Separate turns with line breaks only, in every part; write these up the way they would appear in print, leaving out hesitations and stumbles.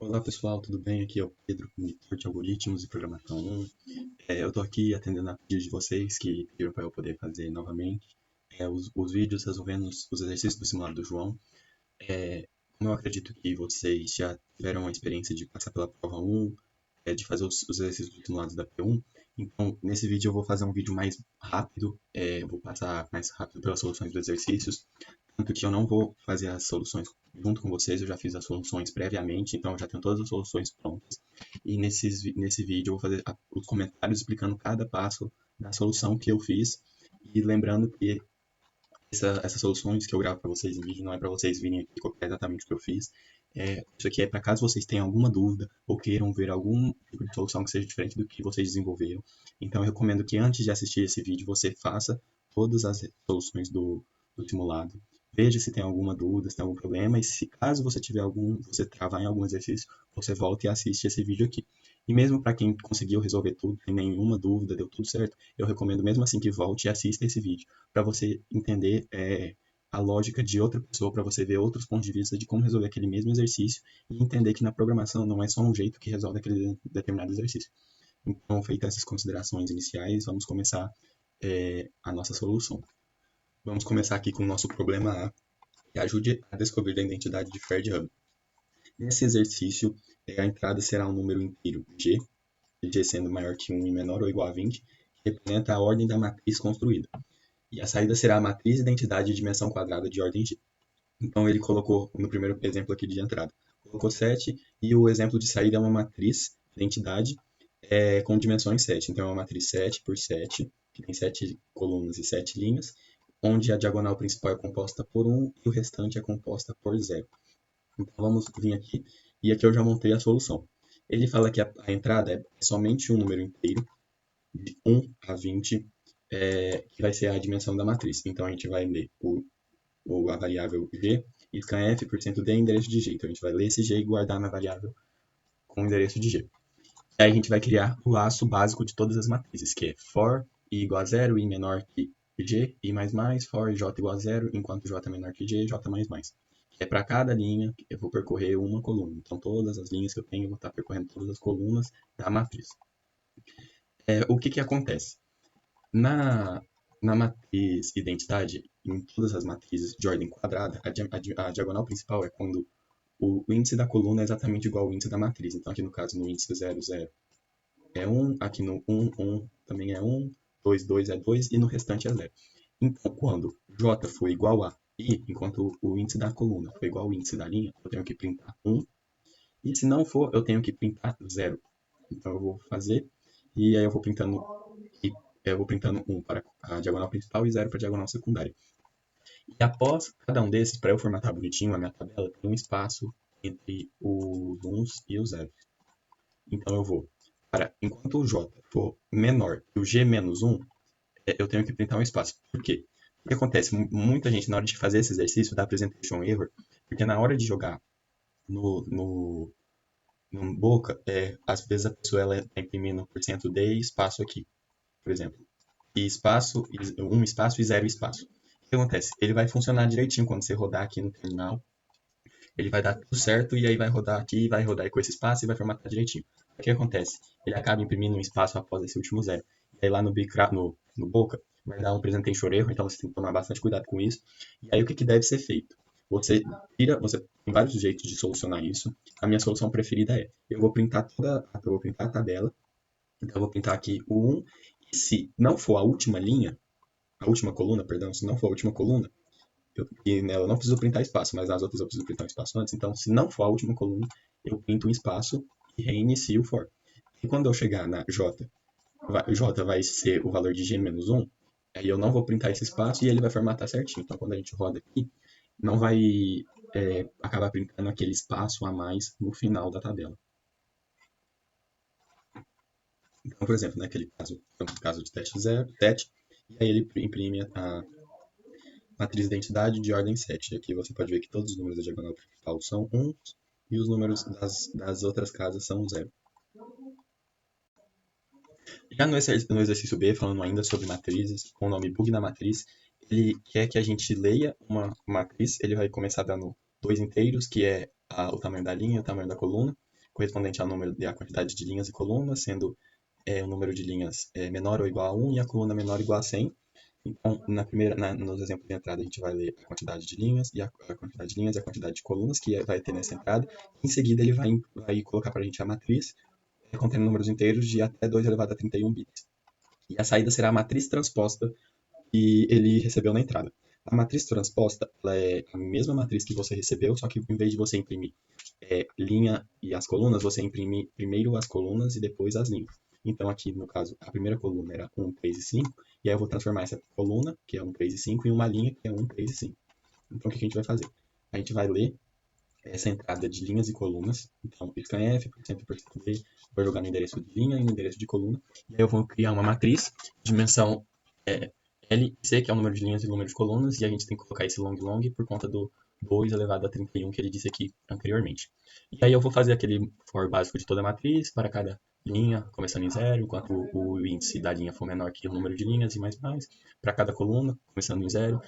Olá pessoal, tudo bem? Aqui é o Pedro, monitor de algoritmos e programação 1. Eu estou aqui atendendo a pedido de vocês que pediram para eu poder fazer novamente os vídeos resolvendo os exercícios do simulado do João. Como eu acredito que vocês já tiveram a experiência de passar pela prova 1, de fazer os exercícios do simulado da P1, então nesse vídeo eu vou fazer um vídeo mais rápido, vou passar mais rápido pelas soluções dos exercícios, tanto que eu não vou fazer as soluções junto com vocês, eu já fiz as soluções previamente, então eu já tenho todas as soluções prontas. E nesse vídeo eu vou fazer os comentários explicando cada passo da solução que eu fiz. E lembrando que essas soluções que eu gravo para vocês em vídeo não é para vocês virem aqui copiar exatamente o que eu fiz. Isso aqui é para caso vocês tenham alguma dúvida ou queiram ver algum tipo de solução que seja diferente do que vocês desenvolveram. Então eu recomendo que antes de assistir esse vídeo você faça todas as soluções do simulado. Veja se tem alguma dúvida, se tem algum problema, e se caso você tiver você travar em algum exercício, você volta e assiste esse vídeo aqui. E mesmo para quem conseguiu resolver tudo, sem nenhuma dúvida, deu tudo certo, eu recomendo mesmo assim que volte e assista esse vídeo, para você entender a lógica de outra pessoa, para você ver outros pontos de vista de como resolver aquele mesmo exercício e entender que na programação não é só um jeito que resolve aquele determinado exercício. Então, feitas essas considerações iniciais, vamos começar a nossa solução. Vamos começar aqui com o nosso problema A, que ajude a descobrir a identidade de Fred Hubble. Nesse exercício, a entrada será um número inteiro G, G sendo maior que 1 e menor ou igual a 20, que representa a ordem da matriz construída. E a saída será a matriz identidade de dimensão quadrada de ordem G. Então ele colocou no primeiro exemplo aqui de entrada, colocou 7 e o exemplo de saída é uma matriz identidade com dimensões 7. Então é uma matriz 7 por 7, que tem 7 colunas e 7 linhas, onde a diagonal principal é composta por 1 e o restante é composta por 0. Então vamos vir aqui, e aqui eu já montei a solução. Ele fala que a entrada é somente um número inteiro, de 1 a 20, que vai ser a dimensão da matriz. Então a gente vai ler a variável g, e scanf%d é endereço de g. Então a gente vai ler esse g e guardar na variável com o endereço de g. Aí a gente vai criar o laço básico de todas as matrizes, que é for i igual a 0, i menor que g, i mais mais, for j igual a 0, enquanto j é menor que g, j mais mais. Que é para cada linha, eu vou percorrer uma coluna. Então todas as linhas que eu tenho, eu vou estar percorrendo todas as colunas da matriz. O que acontece? Na matriz identidade, em todas as matrizes de ordem quadrada, a diagonal principal é quando o índice da coluna é exatamente igual ao índice da matriz. Então, aqui no caso, no índice 0, 0 é 1, aqui no 1, 1 também é 1, 2, 2 é 2 e no restante é 0. Então, quando j for igual a i, enquanto o índice da coluna for igual ao índice da linha, eu tenho que printar 1. E se não for, eu tenho que printar 0. Então, eu vou fazer, e aí eu vou printando 1 para a diagonal principal e 0 para a diagonal secundária. E após cada um desses, para eu formatar bonitinho a minha tabela, tem um espaço entre os 1s e os 0. Então eu vou enquanto o J for menor que o G menos 1, eu tenho que printar um espaço. Por quê? O que acontece? Muita gente, na hora de fazer esse exercício, dá presentation error, porque na hora de jogar no Boca, às vezes a pessoa está imprimindo porcento %d e espaço aqui, por exemplo. E espaço, um espaço e 0 espaço. O que acontece? Ele vai funcionar direitinho quando você rodar aqui no terminal. Ele vai dar tudo certo e aí vai rodar aqui, vai rodar com esse espaço e vai formatar direitinho. O que acontece? Ele acaba imprimindo um espaço após esse último 0. E aí lá no Boca vai dar um presentation erro, então você tem que tomar bastante cuidado com isso. E aí o que deve ser feito? Você tem vários jeitos de solucionar isso. A minha solução preferida eu vou printar a tabela. Então eu vou printar aqui o 1 e se não for a última linha, a última coluna, perdão, se não for a última coluna, e nela eu não preciso printar espaço, mas nas outras eu preciso printar um espaço antes. Então, se não for a última coluna, eu printo um espaço e reinicio o for. E quando eu chegar na J, J vai ser o valor de G menos 1, aí eu não vou printar esse espaço e ele vai formatar certinho. Então, quando a gente roda aqui, não vai acabar printando aquele espaço a mais no final da tabela. Então, por exemplo, naquele caso, no caso de teste 0, teste, e aí ele imprime a matriz de identidade de ordem 7. Aqui você pode ver que todos os números da diagonal principal são 1 e os números das outras casas são 0. Já no exercício B, falando ainda sobre matrizes, com o nome bug na matriz, ele quer que a gente leia uma matriz, ele vai começar dando 2 inteiros, que é o tamanho da linha e o tamanho da coluna, correspondente ao número e à quantidade de linhas e colunas, sendo o número de linhas menor ou igual a 1 e a coluna menor ou igual a 100. Então, nos exemplos de entrada, a gente vai ler a quantidade de linhas e a quantidade de linhas e a quantidade de colunas que vai ter nessa entrada. Em seguida, ele vai colocar para a gente a matriz, contendo números inteiros de até 2 elevado a 31 bits. E a saída será a matriz transposta que ele recebeu na entrada. A matriz transposta ela é a mesma matriz que você recebeu, só que em vez de você imprimir linha e as colunas, você imprime primeiro as colunas e depois as linhas. Então, aqui, no caso, a primeira coluna era 1, 3 e 5, e aí eu vou transformar essa coluna, que é 1, 3 e 5, em uma linha, que é 1, 3 e 5. Então, o que a gente vai fazer? A gente vai ler essa entrada de linhas e colunas. Então, scanf, %, B, vou jogar no endereço de linha e no endereço de coluna. E aí eu vou criar uma matriz, dimensão L e C, que é o número de linhas e o número de colunas, e a gente tem que colocar esse long por conta do 2 elevado a 31 que ele disse aqui anteriormente. E aí eu vou fazer aquele for básico de toda a matriz para cada linha, começando em 0, enquanto o índice da linha for menor que o número de linhas e mais. Para cada coluna, começando em 0,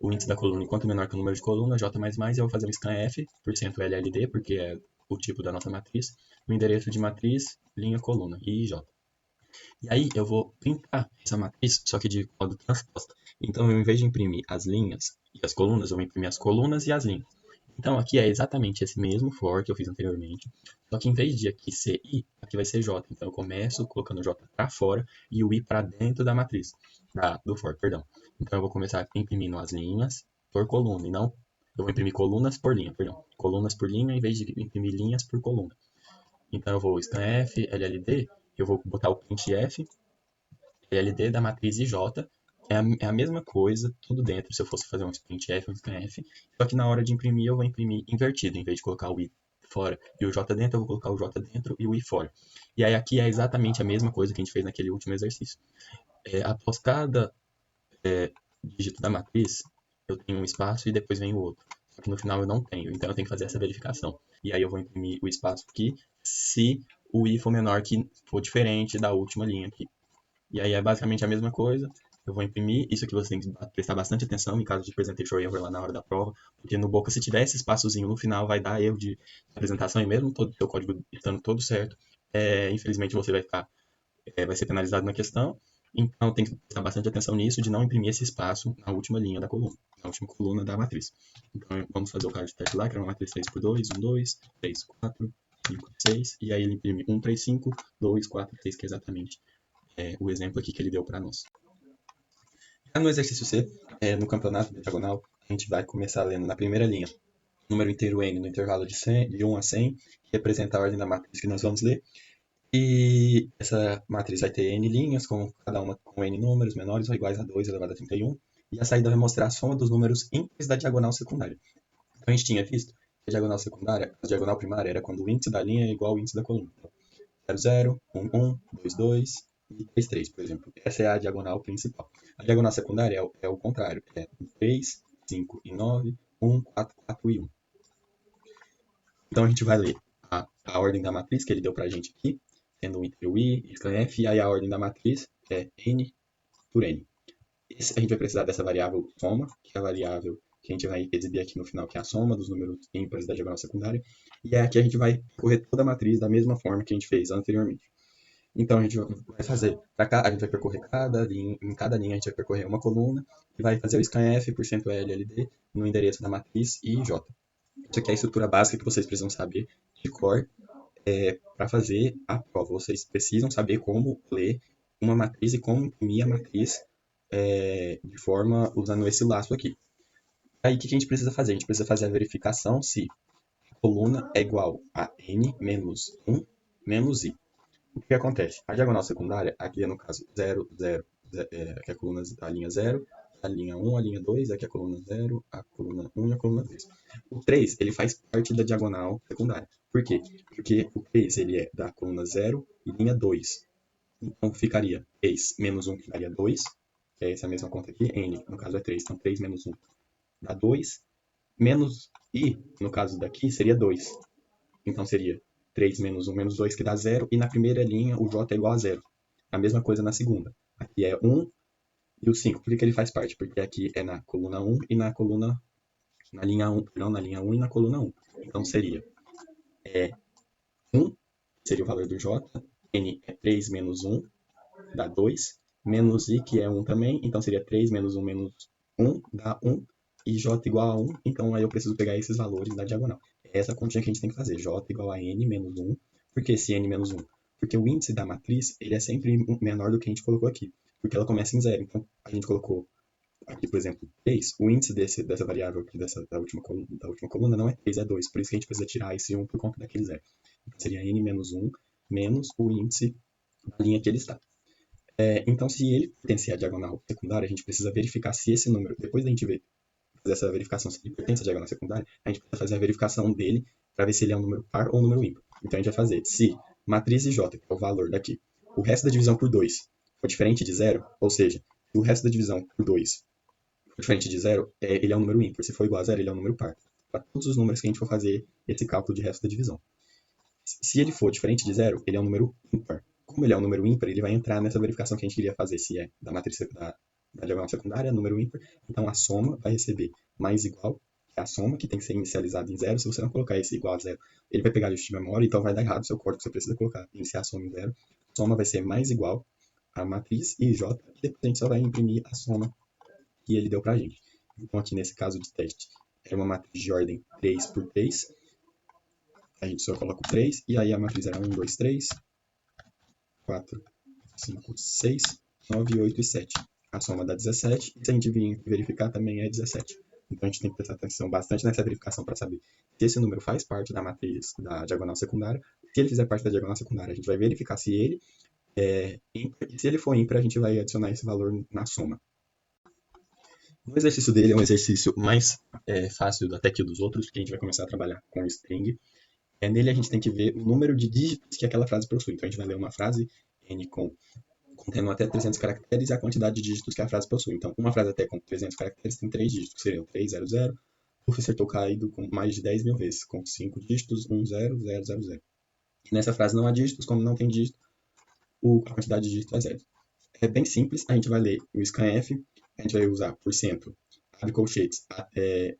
o índice da coluna enquanto menor que o número de colunas, J++, e eu vou fazer um scanf, %LLD, porque é o tipo da nossa matriz, o endereço de matriz, linha, coluna, e J. E aí eu vou printar essa matriz, só que de modo transposta. Então, eu, em vez de imprimir as linhas e as colunas, eu vou imprimir as colunas e as linhas. Então, aqui é exatamente esse mesmo for que eu fiz anteriormente, só que em vez de aqui ser I, aqui vai ser J. Então, eu começo colocando J para fora e o I para dentro da matriz, do for, perdão. Então, eu vou começar imprimindo as linhas por coluna, e não eu vou imprimir colunas por linha, perdão. Colunas por linha em vez de imprimir linhas por coluna. Então, eu vou scanf, LLD, eu vou botar o printf, LLD da matriz IJ, é a mesma coisa, tudo dentro, se eu fosse fazer um printf, um scanf, só que na hora de imprimir, eu vou imprimir invertido, em vez de colocar o I fora e o J dentro, eu vou colocar o J dentro e o I fora. E aí aqui é exatamente a mesma coisa que a gente fez naquele último exercício. Após cada dígito da matriz, eu tenho um espaço e depois vem o outro. Só que no final eu não tenho, então eu tenho que fazer essa verificação. E aí eu vou imprimir o espaço aqui, se o I for menor que for diferente da última linha aqui. E aí é basicamente a mesma coisa. Eu vou imprimir. Isso aqui você tem que prestar bastante atenção em caso de presentation error lá na hora da prova. Porque no Boca, se tiver esse espaçozinho no final, vai dar erro de apresentação. E mesmo todo o seu código estando todo certo, infelizmente você vai ser penalizado na questão. Então tem que prestar bastante atenção nisso, de não imprimir esse espaço na última linha da coluna, na última coluna da matriz. Então vamos fazer o caso de teste lá, que era uma matriz 3 por 2, 1, 2, 3, 4, 5, 6. E aí ele imprime 1, 3, 5, 2, 4, 6, que é exatamente o exemplo aqui que ele deu para nós. Já no exercício C, no campeonato de diagonal, a gente vai começar lendo na primeira linha número inteiro n no intervalo de 1 a 100, que representa a ordem da matriz que nós vamos ler. E essa matriz vai ter n linhas, cada uma com n números menores ou iguais a 2 elevado a 31. E a saída vai mostrar a soma dos números ímpares da diagonal secundária. Então a gente tinha visto que a diagonal secundária, a diagonal primária, era quando o índice da linha é igual ao índice da coluna. 0, 0, 1, 1, 2, 2 e 3, 3, por exemplo. Essa é a diagonal principal. A diagonal secundária é o contrário. É 3, 5 e 9, 1, 4, 4 e 1. Então a gente vai ler a ordem da matriz que ele deu para a gente aqui, tendo o inteiro i, scanf, e aí a ordem da matriz é n por n. A gente vai precisar dessa variável soma, que é a variável que a gente vai exibir aqui no final, que é a soma dos números ímpares da diagonal secundária. E aqui a gente vai correr toda a matriz da mesma forma que a gente fez anteriormente. Então a gente vai fazer para cá, a gente vai percorrer em cada linha a gente vai percorrer uma coluna e vai fazer o scanf %LLD no endereço da matriz e J. Isso aqui é a estrutura básica que vocês precisam saber de cor para fazer a prova. Vocês precisam saber como ler uma matriz e como imprimir a matriz de forma usando esse laço aqui. Aí o que a gente precisa fazer? A gente precisa fazer a verificação se a coluna é igual a n menos 1 menos i. O que acontece? A diagonal secundária, aqui é no caso 0, 0, aqui é a linha 0, a linha 1, a linha 2, aqui é a coluna 0, a coluna 1 e a coluna 3. O 3, ele faz parte da diagonal secundária. Por quê? Porque o 3, ele é da coluna 0 e linha 2. Então ficaria 3 menos 1, que daria 2, que é essa mesma conta aqui, n, no caso é 3, então 3 menos 1 dá 2, menos i, no caso daqui, seria 2. Então seria 3 menos 1 menos 2, que dá 0. E na primeira linha, o j é igual a 0. A mesma coisa na segunda. Aqui é 1 e o 5. Por que ele faz parte? Porque aqui é na coluna 1 e na linha 1, não, na linha 1 e na coluna 1. Então seria 1 seria o valor do j, n é 3 menos 1, dá 2, menos i, que é 1 também, então seria 3 menos 1 menos 1, dá 1, e j igual a 1, então aí eu preciso pegar esses valores da diagonal. É essa continha que a gente tem que fazer, j igual a n menos 1. Por que esse n menos 1? Porque o índice da matriz, ele é sempre menor do que a gente colocou aqui, porque ela começa em 0. Então, a gente colocou aqui, por exemplo, 3, o índice dessa variável aqui, da última coluna não é 3, é 2. Por isso que a gente precisa tirar esse 1 por conta daquele 0. Então, seria n menos 1 menos o índice da linha que ele está. Então, se ele pertence à diagonal secundária, a gente precisa verificar se esse número, depois da gente fazer essa verificação se ele pertence à diagonal secundária, a gente precisa fazer a verificação dele para ver se ele é um número par ou um número ímpar. Então, a gente vai fazer se matriz j, que é o valor daqui, o resto da divisão por 2 for diferente de 0, ou seja, se o resto da divisão por 2 for diferente de 0, ele é um número ímpar. Se for igual a 0, ele é um número par. Para todos os números que a gente for fazer esse cálculo de resto da divisão. Se ele for diferente de 0, ele é um número ímpar. Como ele é um número ímpar, ele vai entrar nessa verificação que a gente queria fazer, se é da matriz da diagonal secundária, número ímpar. Então, a soma vai receber mais igual, que é a soma, que tem que ser inicializada em 0. Se você não colocar esse igual a 0, ele vai pegar lixo de memória, então vai dar errado o seu código que você precisa colocar. Iniciar a soma em 0. A soma vai ser mais igual a matriz e j, e depois a gente só vai imprimir a soma que ele deu pra gente. Então, aqui nesse caso de teste, é uma matriz de ordem 3 por 3. A gente só coloca o 3, e aí a matriz era 1, 2, 3, 4, 5, 6, 9, 8 e 7. A soma dá 17, e se a gente vir verificar também é 17. Então a gente tem que prestar atenção bastante nessa verificação para saber se esse número faz parte da matriz da diagonal secundária. Se ele fizer parte da diagonal secundária, a gente vai verificar se ele é ímpar, e se ele for ímpar, a gente vai adicionar esse valor na soma. O exercício dele é um exercício mais fácil até que dos outros, porque a gente vai começar a trabalhar com string. Nele a gente tem que ver o número de dígitos que aquela frase possui. Então a gente vai ler uma frase n contendo até 300 caracteres e a quantidade de dígitos que a frase possui. Então, uma frase até com 300 caracteres tem 3 dígitos, que seriam 300. O professor caído com mais de 10 mil vezes, com 5 dígitos, 10000. E nessa frase não há dígitos, como não tem dígito, a quantidade de dígitos é 0. É bem simples, a gente vai ler o scanf, a gente vai usar porcento, abre colchetes,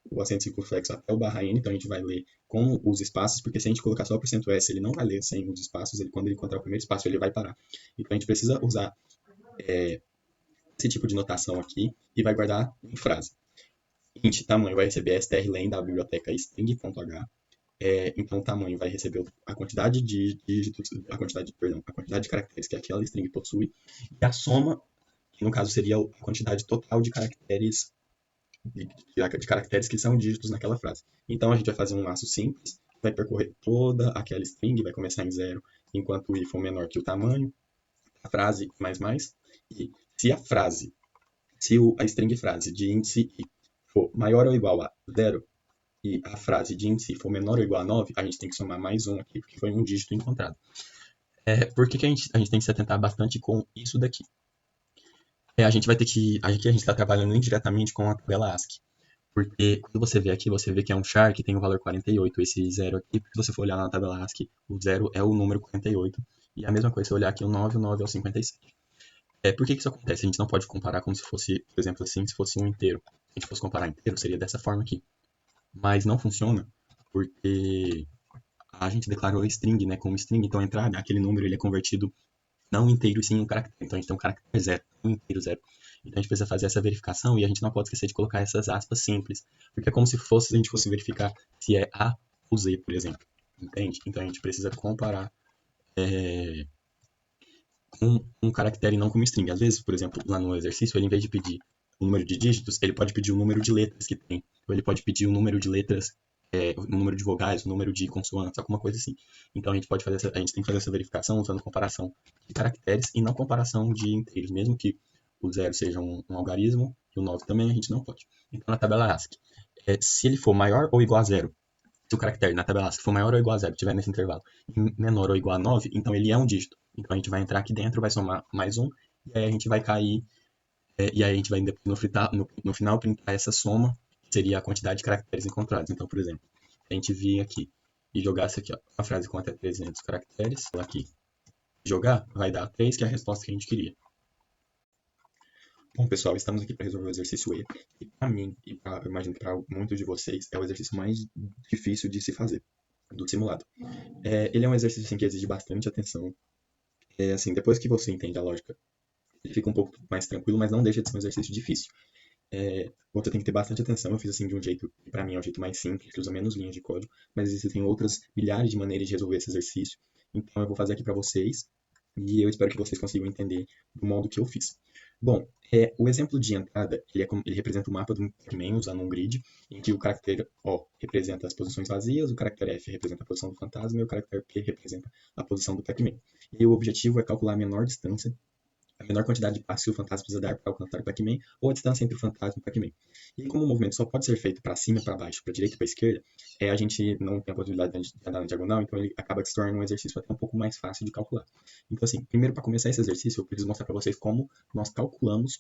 o acento circunflexo até o barra n, então a gente vai ler com os espaços, porque se a gente colocar só o porcento %s, ele não vai ler sem os espaços, quando ele encontrar o primeiro espaço, ele vai parar. Então a gente precisa usar esse tipo de notação aqui e vai guardar em frase. Int tamanho vai receber strlen da biblioteca string.h. Então o tamanho vai receber a quantidade de dígitos, a quantidade de caracteres que aquela string possui, e a soma, que no caso seria a quantidade total de caracteres que são dígitos naquela frase. Então a gente vai fazer um laço simples, vai percorrer toda aquela string, vai começar em 0, enquanto o i for menor que o tamanho, a frase mais, e se a string frase de índice i for maior ou igual a 0 e a frase de índice i for menor ou igual a 9, a gente tem que somar mais 1 aqui, porque foi um dígito encontrado. Por que a gente tem que se atentar bastante com isso daqui? A gente vai ter que... Aqui a gente está trabalhando indiretamente com a tabela ASCII. Porque quando você vê aqui, você vê que é um char que tem o valor 48, esse 0 aqui. Se você for olhar na tabela ASCII, o 0 é o número 48. E a mesma coisa se olhar aqui o 9 é o 57. Por que isso acontece? A gente não pode comparar como se fosse, por exemplo, assim, se fosse um inteiro. Se a gente fosse comparar inteiro, seria dessa forma aqui. Mas não funciona, porque a gente declarou string, né, como string, então a entrada, aquele número, ele é convertido não inteiro, sim um caractere. Então a gente tem um caractere 0, um inteiro 0. Então a gente precisa fazer essa verificação e a gente não pode esquecer de colocar essas aspas simples, porque é como se a gente fosse verificar se é A ou Z, por exemplo. Entende? Então a gente precisa comparar com um caractere e não com uma string. Às vezes, por exemplo, lá no exercício, ele em vez de pedir o número de dígitos, ele pode pedir o número de letras que tem. Ou ele pode pedir o número de letras, o número de vogais, o número de consoantes, alguma coisa assim. Então a gente tem que fazer essa verificação usando comparação de caracteres e não comparação de inteiros, mesmo que o 0 seja um algarismo e o 9 também, a gente não pode. Então na tabela ASCII, se ele for maior ou igual a 0, se o caractere na tabela ASCII for maior ou igual a 0, estiver nesse intervalo, e menor ou igual a 9, então ele é um dígito. Então a gente vai entrar aqui dentro, vai somar mais 1, e aí a gente vai cair, e aí a gente vai no final printar essa soma, que seria a quantidade de caracteres encontrados. Então, por exemplo, se a gente vir aqui e jogasse aqui, ó, uma frase com até 300 caracteres, aqui, jogar, vai dar 3, que é a resposta que a gente queria. Bom, pessoal, estamos aqui para resolver o exercício E, e para mim, e eu imagino que para muitos de vocês, é o exercício mais difícil de se fazer do simulado. Ele é um exercício assim, que exige bastante atenção. Assim, depois que você entende a lógica, ele fica um pouco mais tranquilo, mas não deixa de ser um exercício difícil. Você tem que ter bastante atenção. Eu fiz assim de um jeito que para mim é o jeito mais simples, que usa menos linhas de código, mas existem outras milhares de maneiras de resolver esse exercício. Então eu vou fazer aqui para vocês e eu espero que vocês consigam entender do modo que eu fiz. Bom, o exemplo de entrada, ele representa o mapa do Pac-Man usando um grid, em que o caractere O representa as posições vazias, o caractere F representa a posição do fantasma e o caractere P representa a posição do Pac-Man. E o objetivo é calcular a menor distância, a menor quantidade de passos que o fantasma precisa dar para alcançar o Pac-Man, ou a distância entre o fantasma e o Pac-Man. E como o movimento só pode ser feito para cima, para baixo, para direita e para esquerda, a gente não tem a possibilidade de andar na diagonal, então ele acaba se tornando um exercício até um pouco mais fácil de calcular. Então, assim, primeiro para começar esse exercício, eu preciso mostrar para vocês como nós calculamos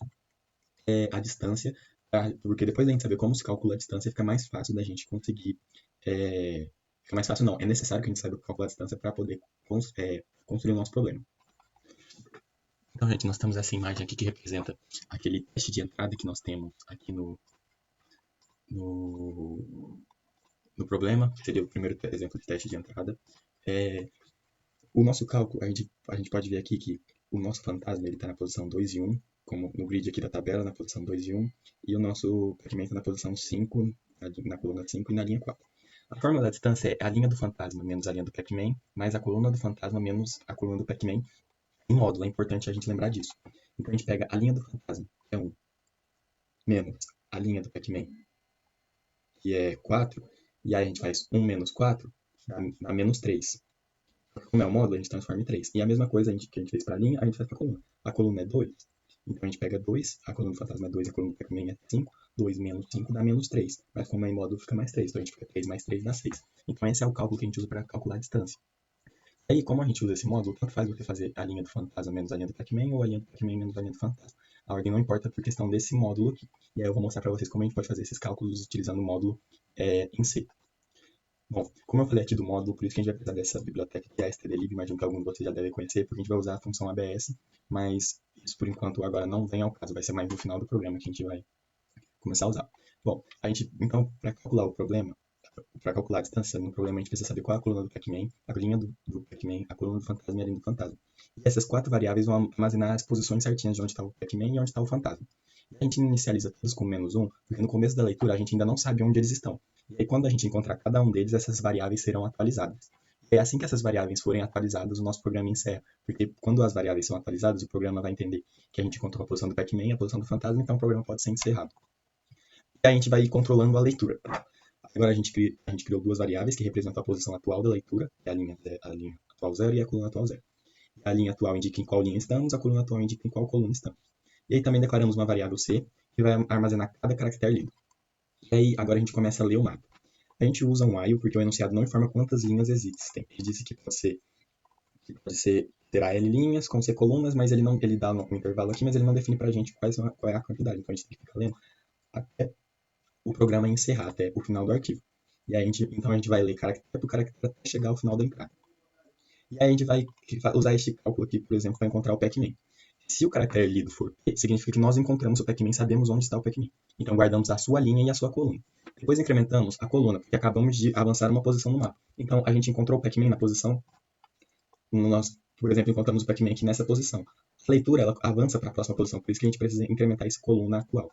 a distância, porque depois da gente saber como se calcula a distância, fica mais fácil da gente conseguir. Fica mais fácil, não. É necessário que a gente saiba calcular a distância para poder construir o nosso problema. Então, gente, nós temos essa imagem aqui que representa aquele teste de entrada que nós temos aqui no problema, que seria o primeiro exemplo de teste de entrada. O nosso cálculo, a gente pode ver aqui que o nosso fantasma está na posição 2 e 1, como no grid aqui da tabela, na posição 2 e 1, e o nosso Pac-Man está na posição 5, na coluna 5 e na linha 4. A fórmula da distância é a linha do fantasma menos a linha do Pac-Man, mais a coluna do fantasma menos a coluna do Pac-Man, em módulo. É importante a gente lembrar disso. Então a gente pega a linha do fantasma, que é 1, menos a linha do Pac-Man, que é 4, e aí a gente faz 1 menos 4, dá menos 3. Como é o módulo, a gente transforma em 3. E a mesma coisa que a gente fez para a linha, a gente faz para a coluna. A coluna é 2, então a gente pega 2, a coluna do fantasma é 2, a coluna do Pac-Man é 5, 2 menos 5 dá menos 3. Mas como é em módulo, fica mais 3, então a gente fica 3 mais 3 dá 6. Então esse é o cálculo que a gente usa para calcular a distância. E aí, como a gente usa esse módulo, tanto faz você fazer a linha do fantasma menos a linha do Pac-Man ou a linha do Pac-Man menos a linha do fantasma. A ordem não importa por questão desse módulo aqui. E aí eu vou mostrar para vocês como a gente pode fazer esses cálculos utilizando o módulo em C. Bom, como eu falei aqui do módulo, por isso que a gente vai precisar dessa biblioteca que é a stdlib, imagino que algum de vocês já deve conhecer, porque a gente vai usar a função ABS, mas isso por enquanto agora não vem ao caso, vai ser mais no final do programa que a gente vai começar a usar. Bom, então, para calcular o problema, para calcular a distância no problema, a gente precisa saber qual é a coluna do Pac-Man, a linha do Pac-Man, a coluna do fantasma e a linha do fantasma. E essas 4 variáveis vão armazenar as posições certinhas de onde está o Pac-Man e onde está o fantasma. E a gente inicializa todos com menos 1, porque no começo da leitura a gente ainda não sabe onde eles estão. E aí, quando a gente encontrar cada um deles, essas variáveis serão atualizadas. E é assim que essas variáveis forem atualizadas, o nosso programa encerra. Porque quando as variáveis são atualizadas, o programa vai entender que a gente encontrou a posição do Pac-Man e a posição do fantasma, então o programa pode ser encerrado. E aí a gente vai ir controlando a leitura. Agora a gente criou 2 variáveis que representam a posição atual da leitura, que é a linha atual 0 e a coluna atual 0. E a linha atual indica em qual linha estamos, a coluna atual indica em qual coluna estamos. E aí também declaramos uma variável C, que vai armazenar cada caractere lido. E aí agora a gente começa a ler o mapa. A gente usa um while porque o enunciado não informa quantas linhas existem. Ele disse que terá L linhas com C colunas, mas ele dá um intervalo aqui, mas ele não define pra gente qual é a quantidade. Então a gente tem que ficar lendo até o programa encerrar, até o final do arquivo. E aí então a gente vai ler caractere por caractere até chegar ao final da entrada. E aí a gente vai usar este cálculo aqui, por exemplo, para encontrar o Pac-Man. Se o caractere lido for P, significa que nós encontramos o Pac-Man, sabemos onde está o Pac-Man. Então guardamos a sua linha e a sua coluna. Depois incrementamos a coluna, porque acabamos de avançar uma posição no mapa. Então a gente encontrou o Pac-Man na posição. Nós, por exemplo, encontramos o Pac-Man aqui nessa posição. A leitura ela avança para a próxima posição, por isso que a gente precisa incrementar essa coluna atual.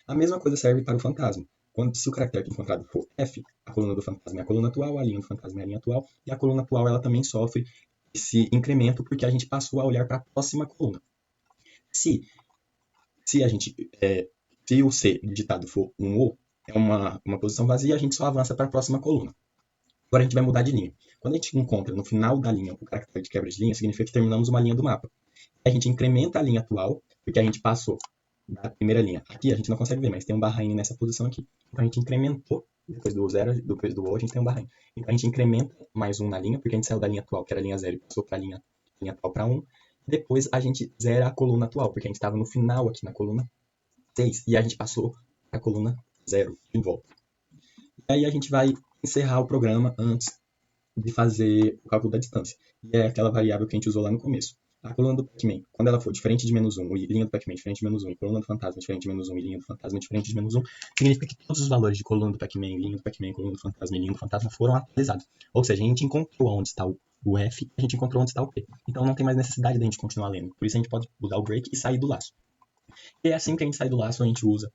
A mesma coisa serve para o fantasma. Se o caractere encontrado for F, a coluna do fantasma é a coluna atual, a linha do fantasma é a linha atual, e a coluna atual ela também sofre esse incremento porque a gente passou a olhar para a próxima coluna. Se o C digitado for um O, é uma posição vazia, a gente só avança para a próxima coluna. Agora a gente vai mudar de linha. Quando a gente encontra no final da linha o caractere de quebra de linha, significa que terminamos uma linha do mapa. A gente incrementa a linha atual, porque a gente passou da primeira linha. Aqui a gente não consegue ver, mas tem um barrainho nessa posição aqui. Então a gente incrementou, depois do zero, depois do O, a gente tem um barrainho. Então a gente incrementa mais um na linha, porque a gente saiu da linha atual, que era a linha 0, e passou para a linha atual para 1. Depois a gente zera a coluna atual, porque a gente estava no final aqui na coluna 6, e a gente passou para a coluna 0 de volta. E aí a gente vai encerrar o programa antes de fazer o cálculo da distância. E é aquela variável que a gente usou lá no começo. A coluna do Pac-Man, quando ela for diferente de -1, e linha do Pac-Man diferente de -1, e coluna do fantasma diferente de -1, e linha do fantasma diferente de -1, significa que todos os valores de coluna do Pac-Man, linha do Pac-Man, coluna do fantasma e linha do fantasma foram atualizados. Ou seja, a gente encontrou onde está o F, a gente encontrou onde está o P. Então não tem mais necessidade de a gente continuar lendo. Por isso a gente pode usar o break e sair do laço. E é assim que a gente sai do laço, a gente usa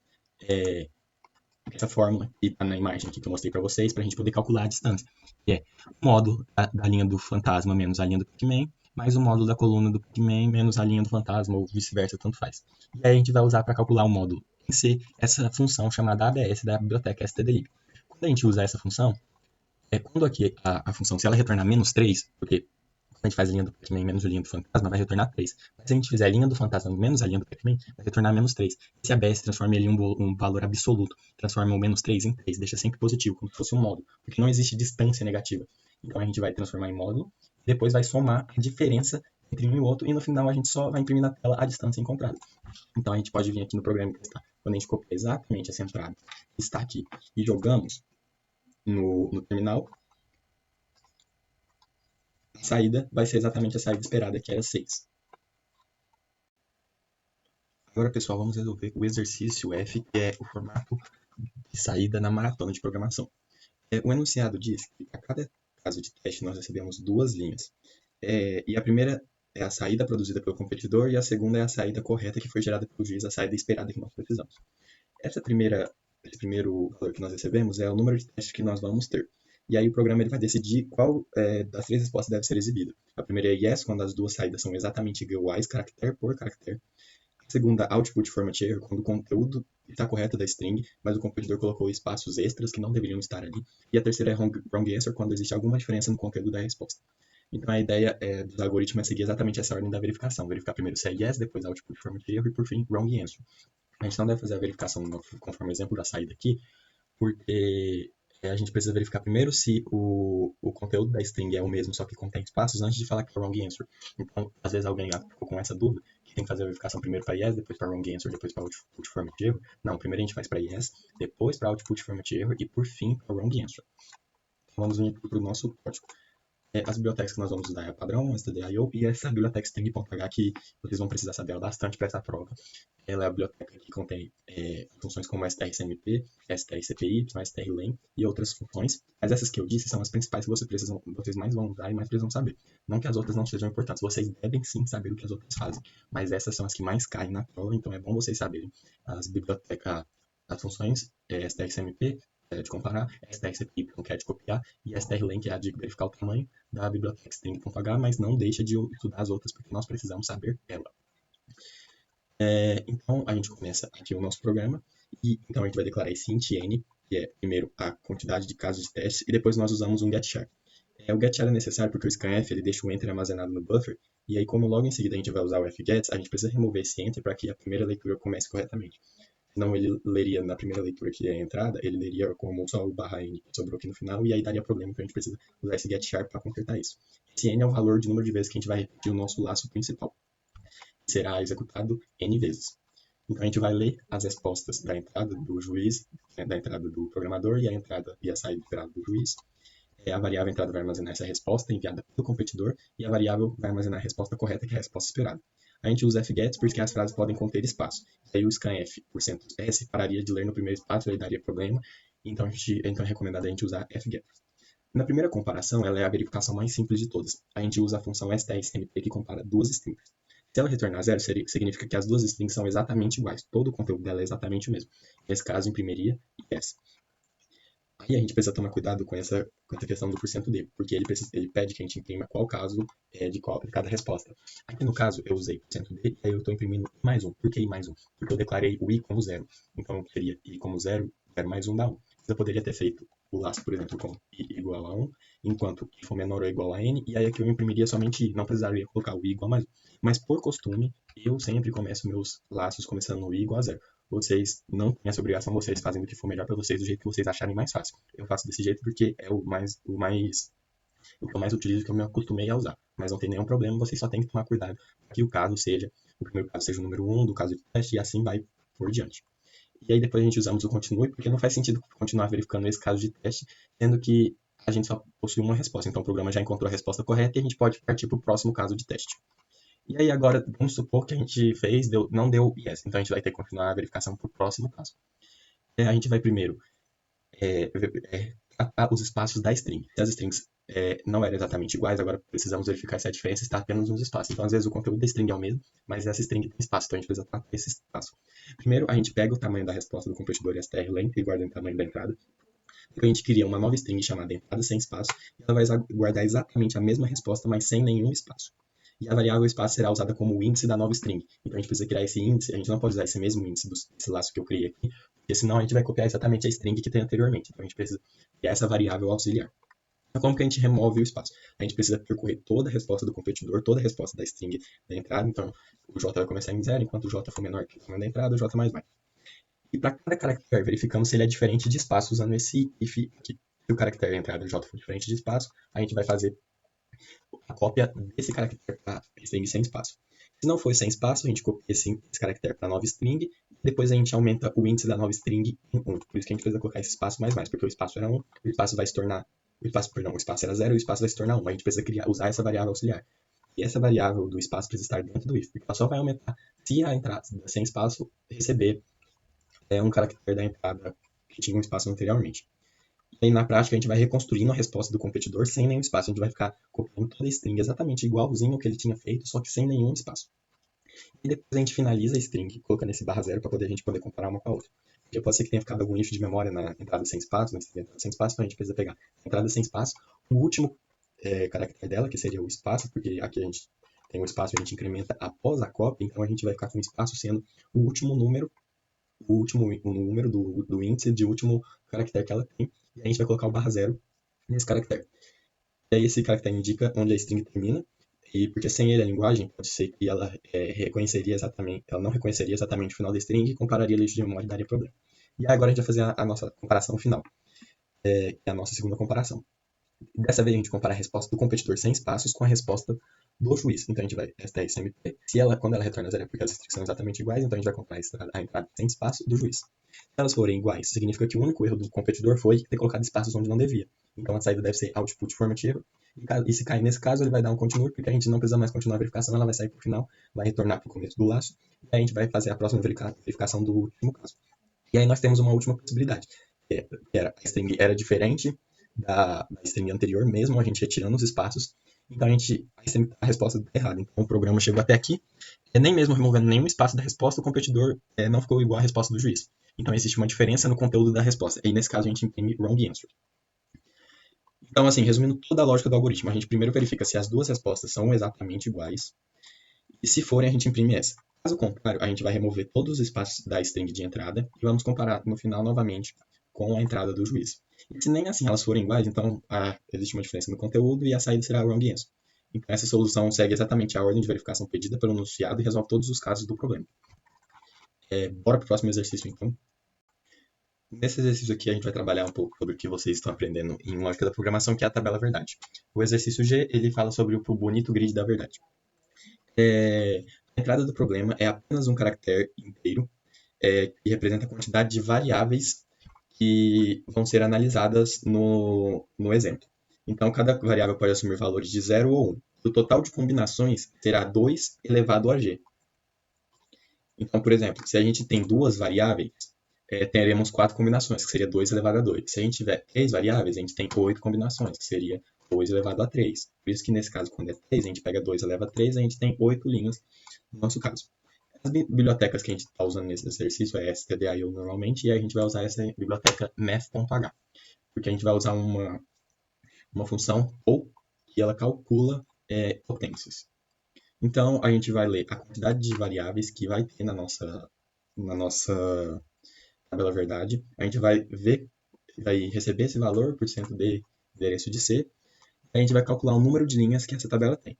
essa fórmula que está na imagem aqui que eu mostrei para vocês, para a gente poder calcular a distância, que é o módulo da linha do fantasma menos a linha do Pac-Man, mais o módulo da coluna do Pac-Man menos a linha do fantasma, ou vice-versa, tanto faz. E aí a gente vai usar para calcular o módulo em C, essa função chamada ABS da biblioteca stdlib. Quando a gente usa essa função, quando aqui a função, se ela retornar -3, porque quando a gente faz a linha do Pac-Man menos a linha do fantasma, vai retornar 3. Mas se a gente fizer a linha do fantasma menos a linha do Pac-Man, vai retornar -3. Esse ABS transforma ele em um valor absoluto. Transforma o -3 em 3. Deixa sempre positivo, como se fosse um módulo. Porque não existe distância negativa. Então a gente vai transformar em módulo. E depois vai somar a diferença entre um e o outro. E no final a gente só vai imprimir na tela a distância encontrada. Então a gente pode vir aqui no programa que está. Quando a gente copia exatamente essa entrada que está aqui e jogamos no terminal, a saída vai ser exatamente a saída esperada, que era 6. Agora, pessoal, vamos resolver o exercício F, que é o formato de saída na maratona de programação. O enunciado diz que a cada caso de teste nós recebemos 2 linhas. E a primeira é a saída produzida pelo competidor e a segunda é a saída correta que foi gerada pelo juiz, a saída esperada que nós precisamos. Esse primeiro valor que nós recebemos é o número de testes que nós vamos ter. E aí o programa ele vai decidir qual das 3 respostas deve ser exibida. A primeira é yes, quando as 2 saídas são exatamente iguais, caractere por caractere. A segunda, output format error, quando o conteúdo está correto da string, mas o competidor colocou espaços extras que não deveriam estar ali. E a terceira é wrong answer, quando existe alguma diferença no conteúdo da resposta. Então a ideia dos algoritmos é seguir exatamente essa ordem da verificação. Verificar primeiro se é yes, depois output format error e por fim wrong answer. A gente não deve fazer a verificação conforme o exemplo da saída aqui, porque a gente precisa verificar primeiro se o conteúdo da string é o mesmo, só que contém espaços, antes de falar que é wrong answer. Então, às vezes alguém ficou com essa dúvida, que tem que fazer a verificação primeiro para yes, depois para wrong answer, depois para output format error. Não, primeiro a gente faz para yes, depois para output format error e por fim para wrong answer. Então, vamos vir para o nosso código. As bibliotecas que nós vamos usar é a padrão, stdio e essa biblioteca string.h que vocês vão precisar saber bastante para essa prova. Ela é a biblioteca que contém funções como strcmp, strcpy, strlen e outras funções. Mas essas que eu disse são as principais que vocês mais vão usar e mais precisam saber. Não que as outras não sejam importantes, vocês devem sim saber o que as outras fazem. Mas essas são as que mais caem na prova, então é bom vocês saberem. As funções strcmp, de comparar, strcpy, que é de copiar, e strlen, que é a de verificar o tamanho da biblioteca string.h, mas não deixa de estudar as outras, porque nós precisamos saber dela. Então, a gente começa aqui o nosso programa, e então a gente vai declarar esse int n, que é primeiro a quantidade de casos de teste, e depois nós usamos um getChar. O getChar é necessário porque o scanf ele deixa o enter armazenado no buffer, e aí como logo em seguida a gente vai usar o fget, a gente precisa remover esse enter para que a primeira leitura comece corretamente. Senão ele leria na primeira leitura que é a entrada, ele leria como só o /n que sobrou aqui no final, e aí daria problema, então a gente precisa usar esse getChar para consertar isso. Esse n é o valor de número de vezes que a gente vai repetir o nosso laço principal. Será executado n vezes. Então a gente vai ler as respostas da entrada do juiz, da entrada do programador e a entrada e a saída esperada do juiz. A variável entrada vai armazenar essa resposta enviada pelo competidor e a variável vai armazenar a resposta correta, que é a resposta esperada. A gente usa fget porque as frases podem conter espaço. E aí o scanf por %s pararia de ler no primeiro espaço, aí daria problema. Então é recomendado a gente usar fget. Na primeira comparação, ela é a verificação mais simples de todas. A gente usa a função strcmp que compara 2 strings. Se ela retornar 0, significa que as 2 strings são exatamente iguais. Todo o conteúdo dela é exatamente o mesmo. Nesse caso, imprimiria yes. Aí a gente precisa tomar cuidado com essa questão do %d, porque ele pede que a gente imprima qual caso de cada resposta. Aqui no caso, eu usei %d e aí eu estou imprimindo i mais 1. Por que i mais 1? Porque eu declarei o i como 0. Então, seria i como 0, 0 mais 1 dá 1. Eu poderia ter feito o laço, por exemplo, com i igual a 1, enquanto i for menor ou igual a n, e aí aqui eu imprimiria somente i, não precisaria colocar o i igual a mais 1. Mas, por costume, eu sempre começo meus laços começando no i igual a 0. Vocês não têm essa obrigação, vocês fazem o que for melhor para vocês, do jeito que vocês acharem mais fácil. Eu faço desse jeito porque é o que eu mais utilizo, que eu me acostumei a usar. Mas não tem nenhum problema, vocês só têm que tomar cuidado para que o primeiro caso seja o número 1 do caso de teste, e assim vai por diante. E aí depois a gente usamos o continue, porque não faz sentido continuar verificando esse caso de teste, sendo que a gente só possui uma resposta. Então o programa já encontrou a resposta correta e a gente pode partir para o próximo caso de teste. E aí agora, vamos supor que a gente fez, não deu yes. Então a gente vai ter que continuar a verificação para o próximo passo. A gente vai primeiro tratar os espaços da string. Se as strings não eram exatamente iguais, agora precisamos verificar se a diferença está apenas nos espaços. Então, às vezes, o conteúdo da string é o mesmo, mas essa string tem espaço, então a gente precisa tratar esse espaço. Primeiro, a gente pega o tamanho da resposta do competidor e strlen e guarda o tamanho da entrada. Depois a gente cria uma nova string chamada entrada sem espaço, e ela vai guardar exatamente a mesma resposta, mas sem nenhum espaço. E a variável espaço será usada como o índice da nova string. Então a gente precisa criar esse índice, a gente não pode usar esse mesmo índice desse laço que eu criei aqui, porque senão a gente vai copiar exatamente a string que tem anteriormente. Então a gente precisa criar essa variável auxiliar. Então como que a gente remove o espaço? A gente precisa percorrer toda a resposta do competidor, toda a resposta da string da entrada. Então o J vai começar em 0, enquanto o J for menor que o tamanho da entrada, o J mais vai. E para cada caractere, verificamos se ele é diferente de espaço usando esse if aqui. Se o caractere da entrada do J for diferente de espaço, a gente vai fazer a cópia desse caractere para string sem espaço. Se não for sem espaço, a gente copia esse caractere para a nova string, e depois a gente aumenta o índice da nova string em 1. Por isso que a gente precisa colocar esse espaço mais, porque o espaço era 1, o espaço vai se tornar. O espaço era 0 e o espaço vai se tornar 1. A gente precisa usar essa variável auxiliar. E essa variável do espaço precisa estar dentro do if, porque ela só vai aumentar se a entrada sem espaço receber um caractere da entrada que tinha um espaço anteriormente. E aí, na prática, a gente vai reconstruindo a resposta do competidor sem nenhum espaço. A gente vai ficar copiando toda a string exatamente igualzinho ao que ele tinha feito, só que sem nenhum espaço. E depois a gente finaliza a string, colocando esse barra zero para a gente poder comparar uma com a outra. Porque pode ser que tenha ficado algum if de memória na entrada sem espaço, na entrada sem espaço, então a gente precisa pegar a entrada sem espaço, o último caractere dela, que seria o espaço, porque aqui a gente tem o espaço e a gente incrementa após a cópia, então a gente vai ficar com o espaço sendo o último número o número do índice de último caractere que ela tem, e a gente vai colocar o barra zero nesse caractere. E aí esse caractere indica onde a string termina, e porque sem ele a linguagem pode ser que ela ela não reconheceria exatamente o final da string e compararia lixo de memória e daria problema. E aí agora a gente vai fazer a nossa comparação final, que é a nossa segunda comparação. Dessa vez a gente compara a resposta do competidor sem espaços com a resposta do juiz. Então a gente vai STR-SMT. Quando ela retorna zero é porque as restrições são exatamente iguais, então a gente vai comparar a entrada sem espaço do juiz. Se elas forem iguais, significa que o único erro do competidor foi ter colocado espaços onde não devia. Então a saída deve ser output formativa. E se cair nesse caso, ele vai dar um continue, porque a gente não precisa mais continuar a verificação, ela vai sair para o final, vai retornar para o começo do laço, e aí a gente vai fazer a próxima verificação do último caso. E aí nós temos uma última possibilidade, que a string era diferente da string anterior, mesmo a gente retirando os espaços. Então a resposta está errada. Então o programa chegou até aqui, nem mesmo removendo nenhum espaço da resposta, o competidor não ficou igual à resposta do juiz. Então existe uma diferença no conteúdo da resposta. E nesse caso a gente imprime wrong answer. Então, assim, resumindo toda a lógica do algoritmo, a gente primeiro verifica se as duas respostas são exatamente iguais. E se forem, a gente imprime essa. Caso contrário, a gente vai remover todos os espaços da string de entrada e vamos comparar no final novamente com a entrada do juiz. E se nem assim elas forem iguais, então existe uma diferença no conteúdo e a saída será wrong answer. Então essa solução segue exatamente a ordem de verificação pedida pelo enunciado e resolve todos os casos do problema. Bora para o próximo exercício, então. Nesse exercício aqui, a gente vai trabalhar um pouco sobre o que vocês estão aprendendo em lógica da programação, que é a tabela verdade. O exercício G, ele fala sobre o bonito grid da verdade. A entrada do problema é apenas um caractere inteiro que representa a quantidade de variáveis que vão ser analisadas no exemplo. Então, cada variável pode assumir valores de 0 ou 1. O total de combinações será 2 elevado a g. Então, por exemplo, se a gente tem duas variáveis, teremos 4 combinações, que seria 2 elevado a 2. Se a gente tiver 3 variáveis, a gente tem 8 combinações, que seria 2 elevado a 3. Por isso que nesse caso, quando é 3, a gente pega 2 elevado a 3, a gente tem 8 linhas no nosso caso. As bibliotecas que a gente está usando nesse exercício é stdio normalmente, e aí a gente vai usar essa biblioteca math.h, porque a gente vai usar uma função ou que ela calcula potências. Então, a gente vai ler a quantidade de variáveis que vai ter na nossa tabela verdade. A gente vai receber esse valor por cento de endereço de C. A gente vai calcular o número de linhas que essa tabela tem.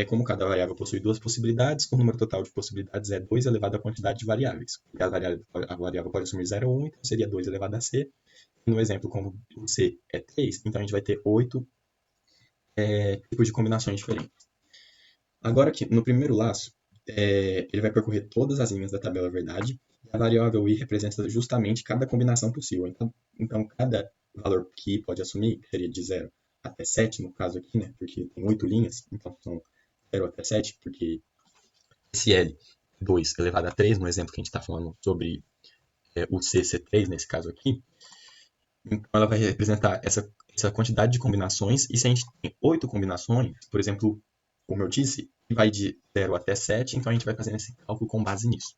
Como cada variável possui duas possibilidades, o número total de possibilidades é 2 elevado à quantidade de variáveis. A variável pode assumir 0 ou 1, então seria 2 elevado a C. No exemplo, como o C é 3, então a gente vai ter 8 tipos de combinações diferentes. Agora aqui, no primeiro laço, ele vai percorrer todas as linhas da tabela verdade, e a variável i representa justamente cada combinação possível. Então cada valor que i pode assumir, que seria de 0 até 7, no caso aqui, né, porque tem 8 linhas, então são 0 até 7, porque esse L2 elevado a 3, no exemplo que a gente está falando sobre o CC3, nesse caso aqui, então ela vai representar essa quantidade de combinações, e se a gente tem 8 combinações, por exemplo, como eu disse, vai de 0 até 7, então a gente vai fazendo esse cálculo com base nisso.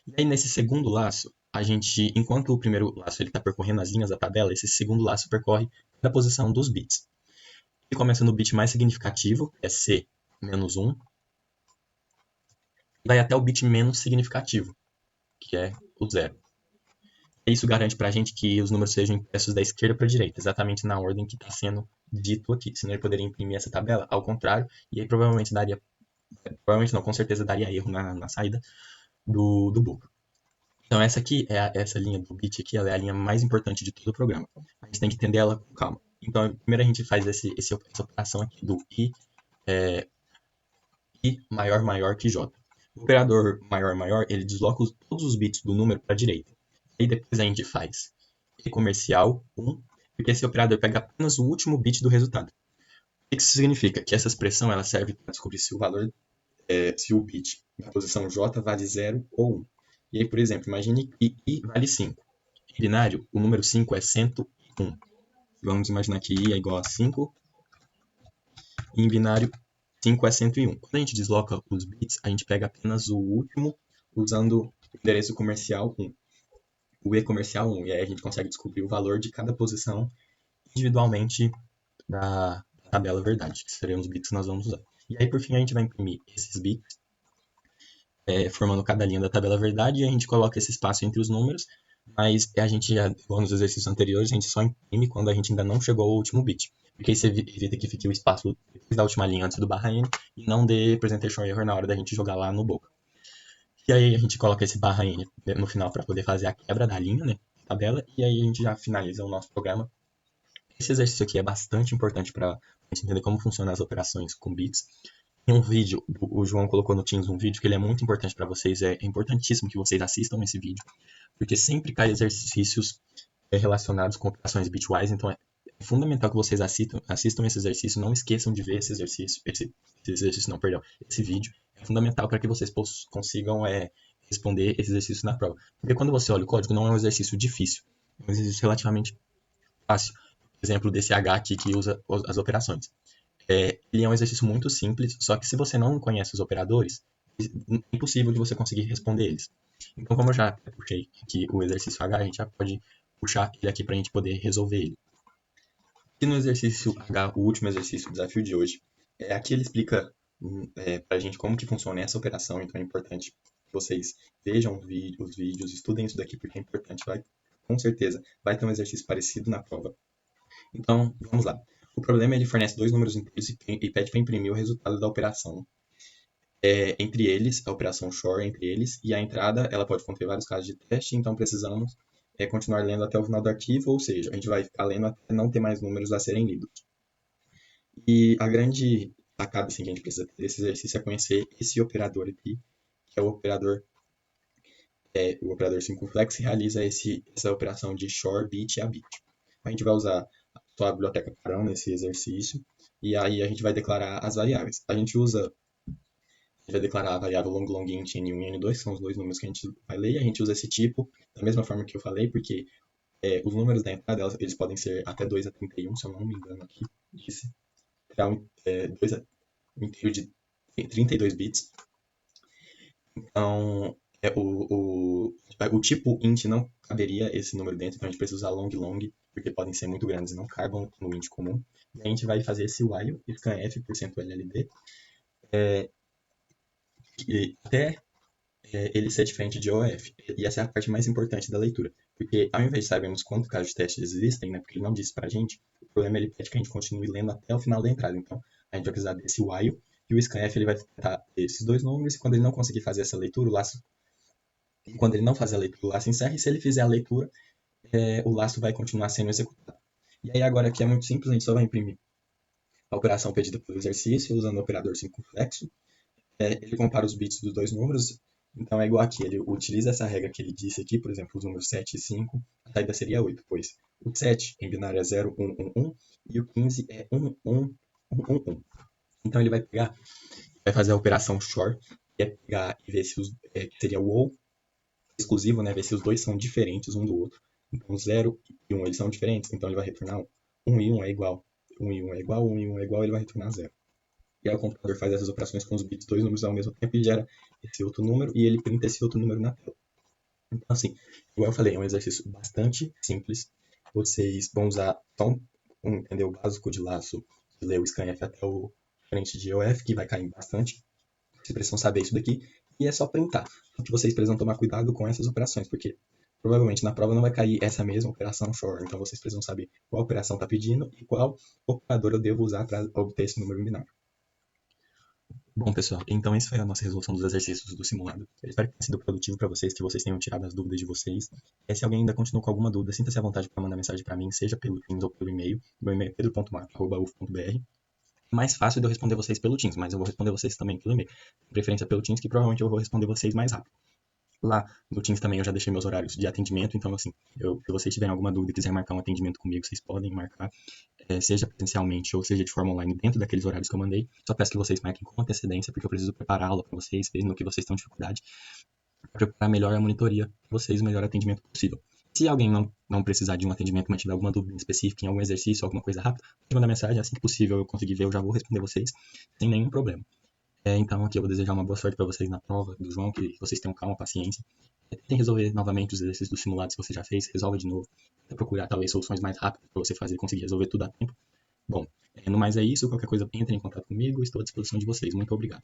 E aí, nesse segundo laço, a gente, enquanto o primeiro laço está percorrendo as linhas da tabela, esse segundo laço percorre a posição dos bits. Ele começa no bit mais significativo, que é C-1, e vai até o bit menos significativo, que é o 0. Isso garante para a gente que os números sejam impressos da esquerda para a direita, exatamente na ordem que está sendo dito aqui. Senão ele poderia imprimir essa tabela ao contrário, e aí provavelmente não, com certeza daria erro na saída do book. Então essa aqui, essa linha do bit aqui, ela é a linha mais importante de todo o programa. A gente tem que entender ela com calma. Então primeiro a gente faz essa operação aqui do I maior que J. O operador maior, ele desloca todos os bits do número para a direita. E depois a gente faz E comercial 1, porque esse operador pega apenas o último bit do resultado. O que isso significa? Que essa expressão ela serve para descobrir se o valor, se o bit na posição J vale 0 ou 1. E aí, por exemplo, imagine que I vale 5. Em binário, o número 5 é 101. Vamos imaginar que I é igual a 5. E em binário, 5 é 101. Quando a gente desloca os bits, a gente pega apenas o último usando o endereço comercial 1. O E comercial 1. E aí a gente consegue descobrir o valor de cada posição individualmente da tabela verdade, que seriam os bits que nós vamos usar. E aí, por fim, a gente vai imprimir esses bits, formando cada linha da tabela verdade, e a gente coloca esse espaço entre os números, mas a gente já, igual nos exercícios anteriores, a gente só imprime quando a gente ainda não chegou ao último bit. Porque isso evita que fique o espaço depois da última linha antes do barra N, e não dê presentation error na hora da gente jogar lá no boca. E aí a gente coloca esse barra N no final para poder fazer a quebra da linha, né, tabela, e aí a gente já finaliza o nosso programa. Esse exercício aqui é bastante importante para a gente entender como funcionam as operações com bits. Tem um vídeo, o João colocou no Teams um vídeo que ele é muito importante para vocês, é importantíssimo que vocês assistam esse vídeo, porque sempre cai exercícios relacionados com operações bitwise, então é fundamental que vocês assistam esse exercício, não esqueçam de ver esse vídeo, é fundamental para que vocês consigam responder esse exercício na prova. Porque quando você olha o código, não é um exercício difícil, é um exercício relativamente fácil. Exemplo desse H aqui que usa as operações. Ele é um exercício muito simples, só que se você não conhece os operadores, é impossível de você conseguir responder eles. Então, como eu já puxei aqui o exercício H, a gente já pode puxar ele aqui para a gente poder resolver ele. E no exercício H, o último exercício, o desafio de hoje, aqui ele explica para a gente como que funciona essa operação, então é importante que vocês vejam os vídeos, estudem isso daqui, porque é importante, com certeza vai ter um exercício parecido na prova. Então, vamos lá. O problema é que ele fornece dois números inteiros e pede para imprimir o resultado da operação. Entre eles, a operação SHOR entre eles, e a entrada ela pode conter vários casos de teste, então precisamos continuar lendo até o final do arquivo, ou seja, a gente vai ficar lendo até não ter mais números a serem lidos. E a grande sacada assim, que a gente precisa ter desse exercício é conhecer esse operador aqui, que é o operador circunflex, que realiza essa operação de SHOR bit a bit. A gente vai usar só a biblioteca Parão nesse exercício, e aí a gente vai declarar as variáveis. A gente vai declarar a variável long int n1 e n2, que são os dois números que a gente vai ler, e a gente usa esse tipo da mesma forma que eu falei, porque os números da entrada, eles podem ser até 2 a 31, se eu não me engano aqui, disse, terá um inteiro de 32 bits. Então, o tipo int não caberia esse número dentro, então a gente precisa usar long, porque podem ser muito grandes e não cabam no int comum. E a gente vai fazer esse while, scanf, %lld, até ele ser diferente de OF. E essa é a parte mais importante da leitura. Porque ao invés de sabermos quantos casos de teste existem, né, porque ele não disse pra gente, o problema é ele pede que a gente continue lendo até o final da entrada. Então, a gente vai precisar desse while, e o scanf ele vai tentar esses dois números, e quando ele não conseguir fazer essa leitura, o laço... E quando ele não fazer a leitura, o laço encerra, e se ele fizer a leitura, o laço vai continuar sendo executado. E aí agora aqui é muito simples, a gente só vai imprimir a operação pedida pelo exercício, usando o operador circunflexo. Ele compara os bits dos dois números, então é igual aqui, ele utiliza essa regra que ele disse aqui, por exemplo, os números 7 e 5, a saída seria 8, pois o 7 em binário é 0, 1, 1, 1, e o 15 é 1, 1, 1, 1, 1. Então ele vai pegar, vai fazer a operação SHOR, é pegar e ver se que seria o ou exclusivo, né? Ver se os dois são diferentes um do outro. Então, 0 e 1 eles são diferentes, então ele vai retornar 1. 1 e 1 é igual. 1 e 1 é igual, 1 e 1 é igual, ele vai retornar 0. E aí o computador faz essas operações com os bits, dois números ao mesmo tempo, e gera esse outro número, e ele printa esse outro número na tela. Então, assim, igual eu falei, é um exercício bastante simples. Vocês vão usar só entender o básico de laço, de ler o scanf até o frente de EOF, que vai cair bastante. Vocês precisam saber isso daqui, e é só printar. Só que vocês precisam tomar cuidado com essas operações, porque provavelmente na prova não vai cair essa mesma operação for. Então vocês precisam saber qual operação está pedindo e qual operador eu devo usar para obter esse número binário. Bom, pessoal, então essa foi a nossa resolução dos exercícios do simulado. Eu espero que tenha sido produtivo para vocês, que vocês tenham tirado as dúvidas de vocês. Se alguém ainda continua com alguma dúvida, sinta-se à vontade para mandar mensagem para mim, seja pelo Teams ou pelo e-mail. Meu e-mail é pedro.mar@uf.br. É mais fácil de eu responder vocês pelo Teams, mas eu vou responder vocês também pelo e-mail. De preferência pelo Teams, que provavelmente eu vou responder vocês mais rápido. Lá no Teams também eu já deixei meus horários de atendimento, então assim, se vocês tiverem alguma dúvida e quiserem marcar um atendimento comigo, vocês podem marcar, seja presencialmente ou seja de forma online, dentro daqueles horários que eu mandei. Só peço que vocês marquem com antecedência, porque eu preciso preparar a aula para vocês, ver no que vocês estão de dificuldade, para preparar melhor a monitoria para vocês, o melhor atendimento possível. Se alguém não precisar de um atendimento, mas tiver alguma dúvida específica em algum exercício, alguma coisa rápida, pode mandar mensagem, assim que possível eu conseguir ver, eu já vou responder vocês, sem nenhum problema. Então aqui eu vou desejar uma boa sorte para vocês na prova do João, que vocês tenham calma, paciência. Tentem resolver novamente os exercícios do simulado se você já fez, resolve de novo. Tenta procurar talvez soluções mais rápidas para você fazer e conseguir resolver tudo a tempo. Bom, no mais é isso, qualquer coisa entre em contato comigo, estou à disposição de vocês. Muito obrigado.